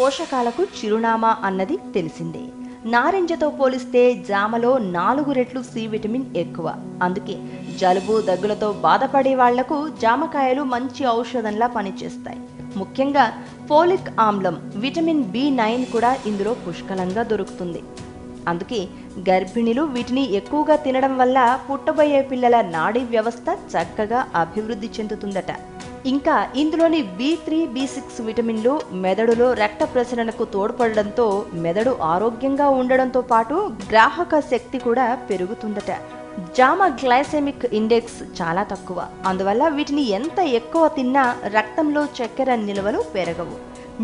పోషకాలకు చిరునామా అన్నది తెలిసిందే. నారింజతో పోలిస్తే జామలో 4 రెట్లు సి విటమిన్ ఎక్కువ. అందుకే జలుబు దగ్గులతో బాధపడే వాళ్లకు జామకాయలు మంచి ఔషధంలా పనిచేస్తాయి. ముఖ్యంగా ఫోలిక్ ఆమ్లం, విటమిన్ B9 కూడా ఇందులో పుష్కలంగా దొరుకుతుంది. అందుకే గర్భిణీలు వీటిని ఎక్కువగా తినడం వల్ల పుట్టబోయే పిల్లల నాడీ వ్యవస్థ చక్కగా అభివృద్ధి చెందుతుందట. ఇంకా ఇందులోని B3, B6 విటమిన్లు మెదడులో రక్త ప్రసరణకు తోడ్పడడంతో మెదడు ఆరోగ్యంగా ఉండడంతో పాటు గ్రాహక శక్తి కూడా పెరుగుతుందట. జామ గ్లైసెమిక్ ఇండెక్స్ చాలా తక్కువ. అందువల్ల వీటిని ఎంత ఎక్కువ తిన్నా రక్తంలో చక్కెర నిల్వలు పెరగవు.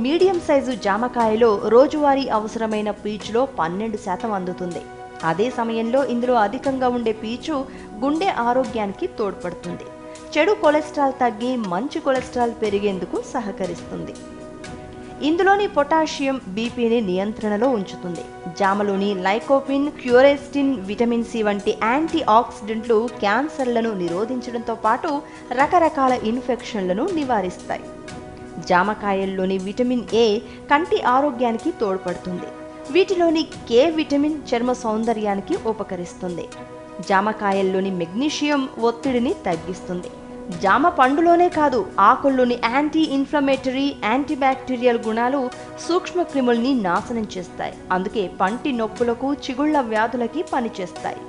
మీడియం సైజు జామకాయలో రోజువారీ అవసరమైన పీచులో 12% అందుతుంది. అదే సమయంలో ఇందులో అధికంగా ఉండే పీచు గుండె ఆరోగ్యానికి తోడ్పడుతుంది. చెడు కొలెస్ట్రాల్ తగ్గి మంచి కొలెస్ట్రాల్ పెరిగేందుకు సహకరిస్తుంది. ఇందులోని పొటాషియం బీపీని నియంత్రణలో ఉంచుతుంది. జామలోని లైకోపిన్, క్యూరెస్టిన్, విటమిన్ సి వంటి యాంటీ ఆక్సిడెంట్లు క్యాన్సర్లను నిరోధించడంతో పాటు రకరకాల ఇన్ఫెక్షన్లను నివారిస్తాయి. జామకాయల్లోని విటమిన్ ఏ కంటి ఆరోగ్యానికి తోడ్పడుతుంది. వీటిలోని కే విటమిన్ చర్మ సౌందర్యానికి ఉపకరిస్తుంది. జామకాయల్లోని మెగ్నీషియం ఒత్తిడిని తగ్గిస్తుంది. జామ పండులోనే కాదు, ఆకుల్లోని యాంటీ ఇన్ఫ్లమేటరీ, యాంటీ బ్యాక్టీరియల్ గుణాలు సూక్ష్మ క్రిముల్ని నాశనం చేస్తాయి. అందుకే పంటి నొప్పులకు, చిగుళ్ల వ్యాధులకి పనిచేస్తాయి.